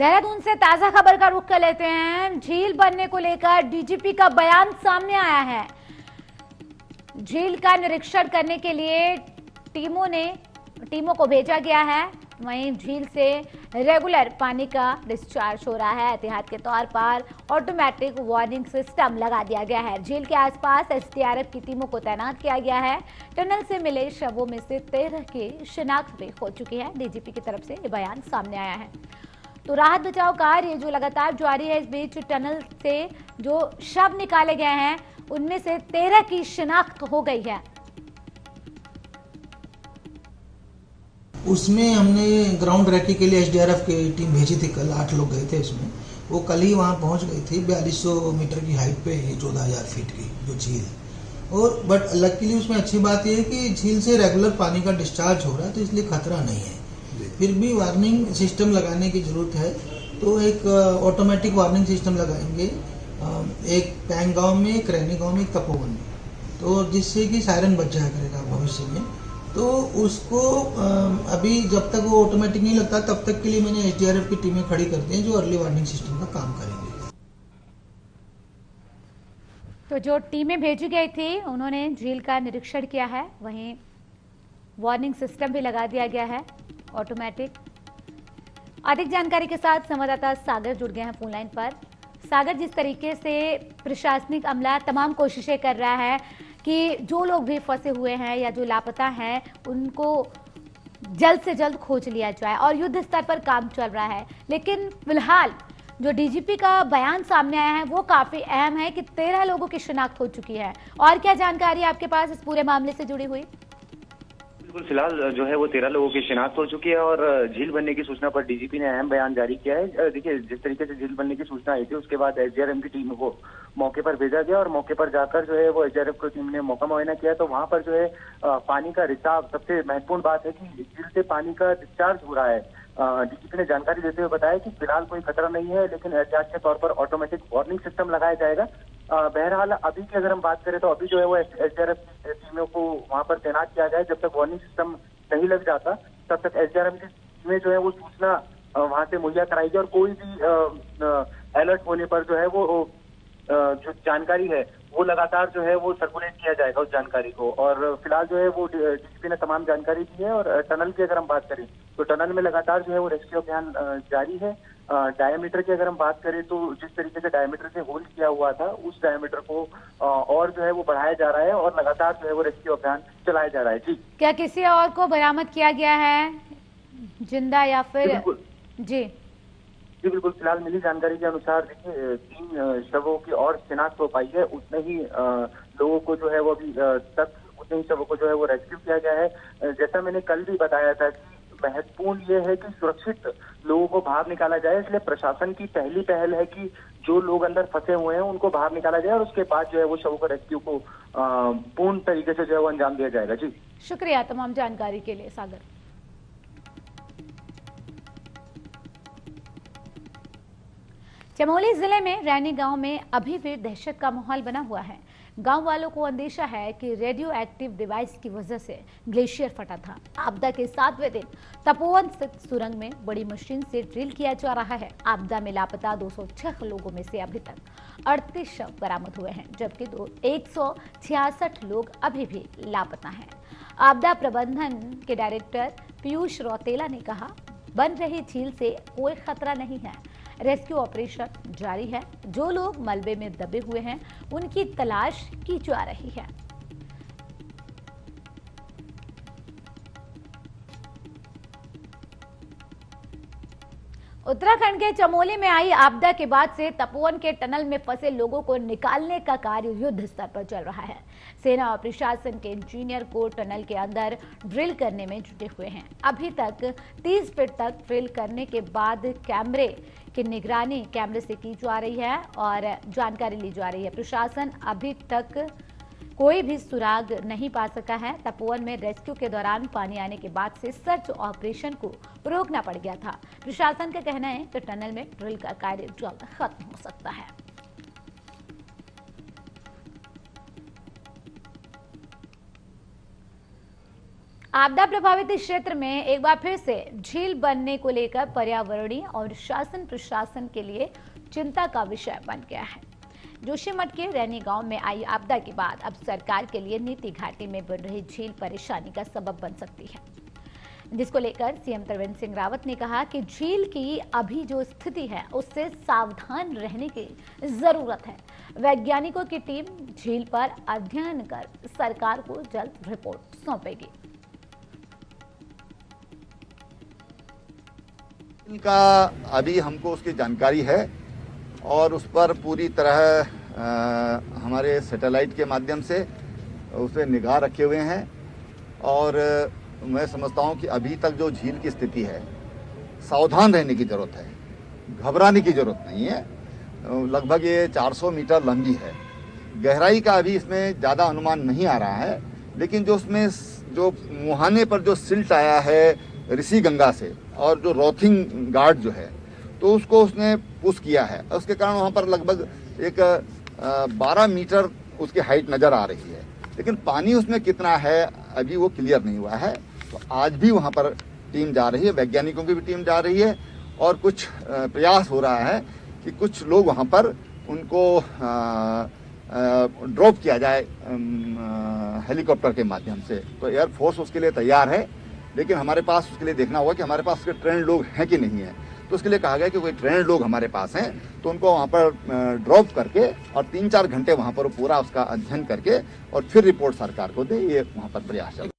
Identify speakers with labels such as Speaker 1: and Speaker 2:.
Speaker 1: देहरादून से ताजा खबर का रुख कर लेते हैं। झील बनने को लेकर डीजीपी का बयान सामने आया है। झील का निरीक्षण करने के लिए टीमों को भेजा गया है। वहीं झील से रेगुलर पानी का डिस्चार्ज हो रहा है। एहतियात के तौर पर ऑटोमेटिक वार्निंग सिस्टम लगा दिया गया है। झील के आसपास एसडीआरएफ की टीमों को तैनात किया गया है। टनल से मिले शवों में से 13 की शिनाख्त भी हो चुकी है। डीजीपी की तरफ से ये बयान सामने आया है। तो राहत बचाव कार्य जो लगातार जारी है। इस बीच टनल से जो शव निकाले गए हैं उनमें से 13 की शिनाख्त हो गई है।
Speaker 2: उसमें हमने ग्राउंड रेकी के लिए एसडीआरएफ की टीम भेजी थी। कल 8 लोग गए थे उसमें। वो कल ही वहाँ पहुँच गई थी 4200 मीटर की हाइट पे 14,000 फीट की जो झील। और बट लकीली उसमें अच्छी बात यह है कि झील से रेगुलर पानी का डिस्चार्ज हो रहा है, तो इसलिए खतरा नहीं है। फिर भी वार्निंग सिस्टम लगाने की जरूरत है, तो एक ऑटोमेटिक वार्निंग सिस्टम लगाएंगे। एक पैंग गांव में, एक रैनी गांव में, एक तपोवन में, तो जिससे कि सायरन बच जाया करेगा भविष्य में। तो उसको अभी जब तक वो ऑटोमेटिक नहीं लगता तब तक के लिए मैंने एसडीआरएफ की टीमें खड़ी कर दी हैं जो अर्ली वार्निंग सिस्टम का काम करेंगे।
Speaker 1: तो जो टीमें भेजी गई थी उन्होंने झील का निरीक्षण किया है। वहीं वार्निंग सिस्टम भी लगा दिया गया है ऑटोमेटिक। अधिक जानकारी के साथ संवाददाता सागर जुड़ गए हैं फोन लाइन पर। सागर, जिस तरीके से प्रशासनिक अमला तमाम कोशिशें कर रहा है कि जो लोग भी फंसे हुए हैं या जो लापता हैं उनको जल्द से जल्द खोज लिया जाए और युद्ध स्तर पर काम चल रहा है, लेकिन फिलहाल जो डीजीपी का बयान सामने आया है वो काफी अहम है कि 13 लोगों की शिनाख्त हो चुकी है। और क्या जानकारी आपके पास इस पूरे मामले से जुड़ी हुई?
Speaker 3: बिल्कुल, फिलहाल जो है वो 13 लोगों की शिनाख्त हो चुकी है और झील बनने की सूचना पर डीजीपी ने अहम बयान जारी किया है। देखिए, जिस तरीके से झील बनने की सूचना आई थी उसके बाद एसडीआरएफ की टीम को मौके पर भेजा गया और मौके पर जाकर जो है वो एसडीआरएफ की टीम ने मौका मुआयना किया। तो वहां पर जो है पानी का रिसाव, सबसे महत्वपूर्ण बात है कि झील से पानी का डिस्चार्ज हो रहा है। डीजीपी ने जानकारी देते हुए बताया कि फिलहाल कोई खतरा नहीं है, लेकिन एहतियात के तौर पर ऑटोमेटिक वार्निंग सिस्टम लगाया जाएगा। बहरहाल अभी की अगर हम बात करें तो अभी जो है वो एसडीआरएफ टीमों को वहां पर तैनात किया गया है। जब तक वार्निंग सिस्टम नहीं लग जाता तब तक एसडीआरएफ की टीमें जो है वो सूचना वहां से मुहैया कराएगी और कोई भी अलर्ट होने पर जो है वो जो जानकारी है वो लगातार जो है वो सर्कुलेट किया जाएगा उस जानकारी को। और फिलहाल जो है वो डीजीपी ने तमाम जानकारी दी है। और टनल की अगर हम बात करें तो टनल में लगातार जो है वो रेस्क्यू अभियान जारी है। डायमीटर की अगर हम बात करें तो जिस तरीके से डायमीटर से होल किया हुआ था उस डायमीटर को और जो है वो बढ़ाया जा रहा है और लगातार जो है वो रेस्क्यू अभियान चलाया जा रहा है। जी,
Speaker 1: क्या किसी और को बरामद किया गया है जिंदा या फिर? जी
Speaker 3: बिल्कुल, फिलहाल मिली जानकारी के अनुसार देखिए 3 शवों की और शिनाख्त हो पाई है। उतने ही लोगों को जो है वो अभी तक उतने ही शवों को जो है वो रेस्क्यू किया गया है। जैसा मैंने कल भी बताया था कि महत्वपूर्ण ये है कि सुरक्षित लोगों को बाहर निकाला जाए, इसलिए प्रशासन की पहली पहल है कि जो लोग अंदर फंसे हुए हैं उनको बाहर निकाला जाए और उसके बाद जो है वो शवों को रेस्क्यू को पूर्ण तरीके से जो है वो अंजाम दिया जाएगा। जी,
Speaker 1: शुक्रिया तमाम जानकारी के लिए सागर। चमोली जिले में रैनी गांव में अभी भी दहशत का माहौल बना हुआ है। गांव वालों को अंदेशा है कि रेडियो एक्टिव डिवाइस की वजह से ग्लेशियर फटा था। आपदा के 7वें दिन तपोवन स्थित सुरंग में बड़ी मशीन से ड्रिल किया जा रहा है। आपदा में लापता 206 लोगों में से अभी तक 38 शव बरामद हुए हैं, जबकि 166 लोग अभी भी लापता हैं। आपदा प्रबंधन के डायरेक्टर पीयूष रौतेला ने कहा, बन रही झील से कोई खतरा नहीं है, रेस्क्यू ऑपरेशन जारी है। जो लोग मलबे में दबे हुए हैं उनकी तलाश की जा रही है। उत्तराखंड के चमोली में आई आपदा के बाद से तपोवन के टनल में फंसे लोगों को निकालने का कार्य युद्ध स्तर पर चल रहा है। सेना और प्रशासन के इंजीनियर को टनल के अंदर ड्रिल करने में जुटे हुए हैं। अभी तक 30 फीट तक ड्रिल करने के बाद कैमरे की निगरानी कैमरे से की जा रही है और जानकारी ली जा रही है। प्रशासन अभी तक कोई भी सुराग नहीं पा सका है। तपोवन में रेस्क्यू के दौरान पानी आने के बाद से सर्च ऑपरेशन को रोकना पड़ गया था। प्रशासन का कहना है कि टनल में ड्रिल का कार्य जल्द खत्म हो सकता है। आपदा प्रभावित क्षेत्र में एक बार फिर से झील बनने को लेकर पर्यावरणीय और शासन प्रशासन के लिए चिंता का विषय बन गया है। जोशीमठ के रैनी गांव में आई आपदा के बाद अब सरकार के लिए नीति घाटी में बन रही झील परेशानी का सबब बन सकती है, जिसको लेकर सीएम त्रिवेंद्र सिंह रावत ने कहा कि झील की अभी जो स्थिति है उससे सावधान रहने की जरूरत है। वैज्ञानिकों की टीम झील पर अध्ययन कर सरकार को जल्द रिपोर्ट सौंपेगी।
Speaker 4: इनका अभी हमको उसकी जानकारी है और उस पर पूरी तरह हमारे सैटेलाइट के माध्यम से उस पर निगाह रखे हुए हैं और मैं समझता हूं कि अभी तक जो झील की स्थिति है, सावधान रहने की जरूरत है, घबराने की जरूरत नहीं है। लगभग ये 400 मीटर लंबी है। गहराई का अभी इसमें ज़्यादा अनुमान नहीं आ रहा है, लेकिन जो उसमें जो मुहाने पर जो सिल्ट आया है ऋषि गंगा से और जो रॉथिंग गार्ड जो है, तो उसको उसने पुश किया है। उसके कारण वहाँ पर लगभग एक 12 मीटर उसकी हाइट नज़र आ रही है, लेकिन पानी उसमें कितना है अभी वो क्लियर नहीं हुआ है। तो आज भी वहाँ पर टीम जा रही है, वैज्ञानिकों की भी टीम जा रही है और कुछ प्रयास हो रहा है कि कुछ लोग वहाँ पर उनको ड्रॉप किया जाए हेलीकॉप्टर के माध्यम से। तो एयरफोर्स उसके लिए तैयार है, लेकिन हमारे पास उसके लिए देखना होगा कि हमारे पास उसके ट्रेंड लोग हैं कि नहीं है। तो उसके लिए कहा गया कि कोई ट्रेंड लोग हमारे पास हैं तो उनको वहाँ पर ड्रॉप करके और 3-4 घंटे वहाँ पर पूरा उसका अध्ययन करके और फिर रिपोर्ट सरकार को दे। ये वहाँ पर प्रयास चल